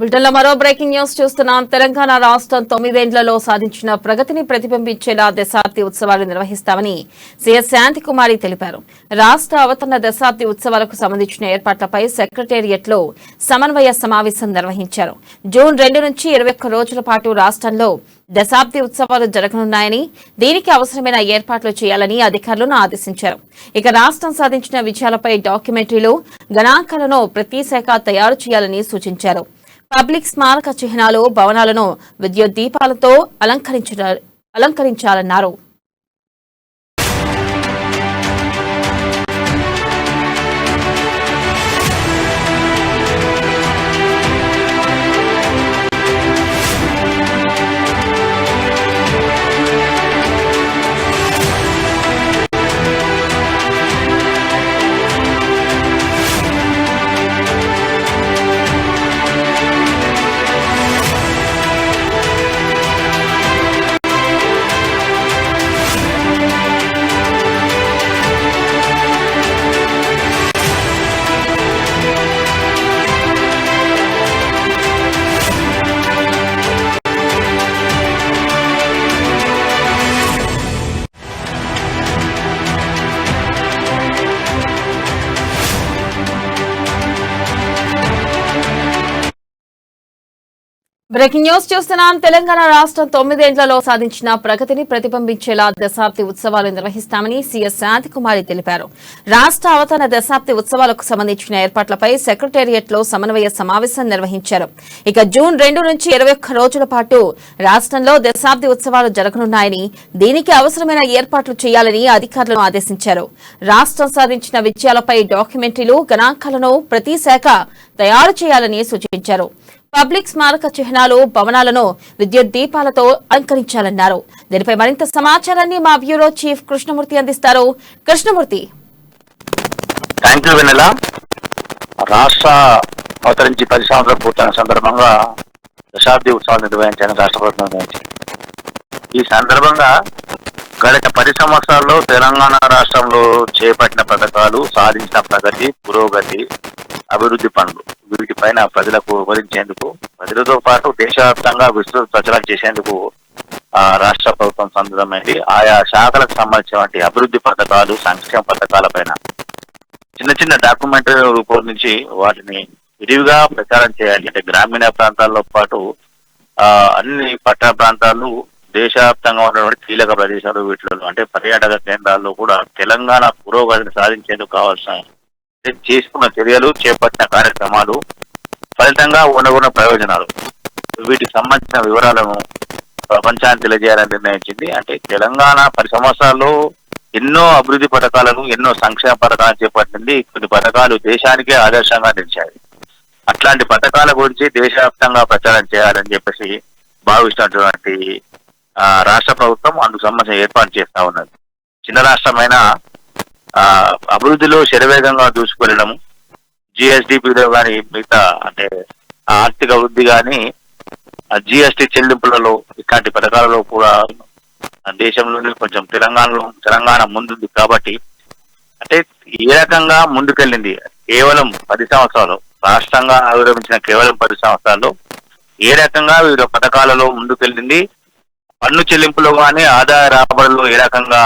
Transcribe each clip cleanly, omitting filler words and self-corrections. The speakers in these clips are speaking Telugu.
బ్రిటన్లో మరో బ్రేకింగ్ న్యూస్ చూస్తున్నాం. తెలంగాణ రాష్ట్రం 9 ఏళ్లలో సాధించిన ప్రగతిని ప్రతిబింబించేలా దశాబ్ది ఉత్సవాలు నిర్వహిస్తామని సీఎస్ శాంతికుమారి తెలిపారు. రాష్ట్ర అవతరణ దశాబ్ది ఉత్సవాలకు సంబంధించిన ఏర్పాట్లపై సెక్రటేరియట్లో సమన్వయ సమావేశం నిర్వహించారు. జూన్ 2 నుంచి 21 రోజుల పాటు రాష్ట్రంలో దశాబ్ది ఉత్సవాలు జరగనున్నాయని, దీనికి అవసరమైన ఏర్పాట్లు చేయాలని అధికారులను ఆదేశించారు. ఇక రాష్ట్రం సాధించిన విజయాలపై డాక్యుమెంటరీలు, గణాంకాలను ప్రతి శాఖ తయారు చేయాలని సూచించారు. పబ్లిక్ స్మారక చిహ్నాలు, భవనాలను విద్యుత్ దీపాలతో అలంకరించాలన్నారు. బ్రేకింగ్ న్యూస్ చూస్తున్నాం. తెలంగాణ రాష్ట్రం 9 ఏళ్లలో సాధించిన ప్రగతిని ప్రతిబింబించేలా దశాబ్ది ఉత్సవాలు నిర్వహిస్తామని సీఎస్ శాంతికుమారి తెలిపారు. రాష్ట్ర అవతరణ దశాబ్ది ఉత్సవాలకు సంబంధించిన ఏర్పాట్లపై సెక్రటేరియట్లో సమన్వయ సమావేశం నిర్వహించారు. ఇక జూన్ 2 నుంచి 21 రోజుల పాటు రాష్ట్రంలో దశాబ్ది ఉత్సవాలు జరగనున్నాయని, దీనికి అవసరమైన ఏర్పాట్లు చేయాలని అధికారులను ఆదేశించారు. రాష్ట్రం సాధించిన విజయాలపై డాక్యుమెంటరీలు, గణాంకాలను ప్రతి శాఖ తయారు చేయాలని సూచించారు. పబ్లిక్ స్మారక చిహ్నాలు, భవనాలను విద్యుత్ దీపాలతో అలంకరించాలన్నారు. దీనిపై మరింత సమాచారాన్ని మా బ్యూరో చీఫ్ కృష్ణమూర్తి అందిస్తారు. కృష్ణమూర్తి. రాష్ట్ర అవతరించి 10 సంవత్సరాలు పూర్తయిన సందర్భంగా దశాబ్ది ఉత్సవాలు నిర్వహించాలని రాష్ట్ర ప్రభుత్వం నిర్ణయించింది. ఈ సందర్భంగా గత 10 సంవత్సరాల్లో తెలంగాణ రాష్ట్రంలో చేపట్టిన పథకాలు, సాధించిన ప్రగతి, పురోగతి, అభివృద్ధి పనులు వీటిపైన ప్రజలకు వివరించేందుకు, ప్రజలతో పాటు దేశవ్యాప్తంగా విస్తృత ప్రచారం చేసేందుకు రాష్ట్ర ప్రభుత్వం సంసిద్ధమైంది. ఆయా శాఖలకు సంబంధించిన అభివృద్ధి పథకాలు, సంక్షేమ పథకాలపైన చిన్న చిన్న డాక్యుమెంటరీ రూపొందించి వాటిని విరివిగా ప్రచారం చేయాలి. అంటే గ్రామీణ ప్రాంతాల్లో పాటు అన్ని పట్టణ ప్రాంతాలు, దేశవ్యాప్తంగా ఉన్నటువంటి కీలక ప్రదేశాలు వీటిలో అంటే పర్యాటక కేంద్రాల్లో కూడా తెలంగాణ పురోగతిని సాధించేందుకు కావాల్సిన చేసుకున్న చర్యలు, చేపట్టిన కార్యక్రమాలు, ఫలితంగా ఉన్న ప్రయోజనాలు వీటికి సంబంధించిన వివరాలను ప్రపంచాన్ని తెలియజేయాలని నిర్ణయించింది. అంటే తెలంగాణ 10 సంవత్సరాల్లో ఎన్నో అభివృద్ధి పథకాలను, ఎన్నో సంక్షేమ పథకాలను చేపట్టింది. కొన్ని పథకాలు దేశానికే ఆదర్శంగా నిలిచాయి. అట్లాంటి పథకాల గురించి దేశవ్యాప్తంగా ప్రచారం చేయాలని చెప్పేసి భావిస్తున్నటువంటి రాష్ట్ర ప్రభుత్వం అందుకు సంబంధించిన ఏర్పాటు చేస్తా ఉన్నది. చిన్న రాష్ట్రమైన అభివృద్ధిలో శరవేగంగా దూసుకెళ్లడం, జిఎస్డిపిలో కానీ, మిగతా అంటే ఆర్థిక వృద్ధి కానీ, జిఎస్టి చెల్లింపులలో ఇట్లాంటి పథకాలలో కూడా దేశంలోనే కొంచెం తెలంగాణ ముందుంది. కాబట్టి అంటే ఏ రకంగా ముందుకెళ్ళింది కేవలం 10 సంవత్సరాలు, రాష్ట్రంగా ఆవిర్భవించిన కేవలం 10 సంవత్సరాల్లో ఏ రకంగా వివిధ పథకాలలో ముందుకెళ్ళింది, పన్ను చెల్లింపులో కానీ ఆదాయ రాబడులు ఏ రకంగా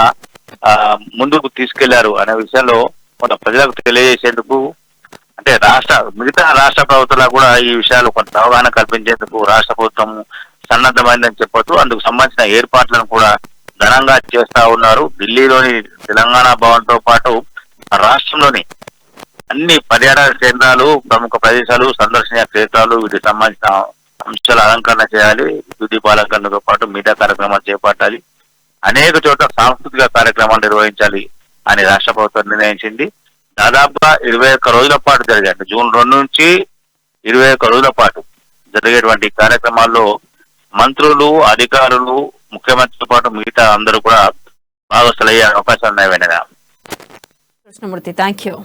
ముందుకు తీసుకెళ్లారు అనే విషయంలో కొంత ప్రజలకు తెలియజేసేందుకు, అంటే మిగతా రాష్ట్ర ప్రభుత్వాలకు కూడా ఈ విషయాలు కొంత అవగాహన కల్పించేందుకు రాష్ట్ర ప్రభుత్వం సన్నద్ధమైందని చెప్పొచ్చు. అందుకు సంబంధించిన ఏర్పాట్లను కూడా ఘనంగా చేస్తా ఉన్నారు. ఢిల్లీలోని తెలంగాణ భవన్ తో పాటు రాష్ట్రంలోని అన్ని పర్యాటక కేంద్రాలు, ప్రముఖ ప్రదేశాలు, సందర్శనీయ క్షేత్రాలు వీటికి సంబంధించిన అంశాల అలంకరణ చేయాలి. విద్యుత్ దీపాలంకరణతో పాటు మిగతా కార్యక్రమాలు చేపట్టాలి. అనేక చోట్ల సాంస్కృతిక కార్యక్రమాలు నిర్వహించాలి అని రాష్ట్ర ప్రభుత్వం నిర్ణయించింది. దాదాపుగా 21 రోజుల పాటు జరిగాయి. జూన్ 2 నుంచి 21 రోజుల పాటు జరిగేటువంటి కార్యక్రమాల్లో మంత్రులు, అధికారులు, ముఖ్యమంత్రితో పాటు మిగతా అందరూ కూడా భాగస్థులయ్యే అవకాశాలు ఉన్నాయి. Krishnamurthy, thank you.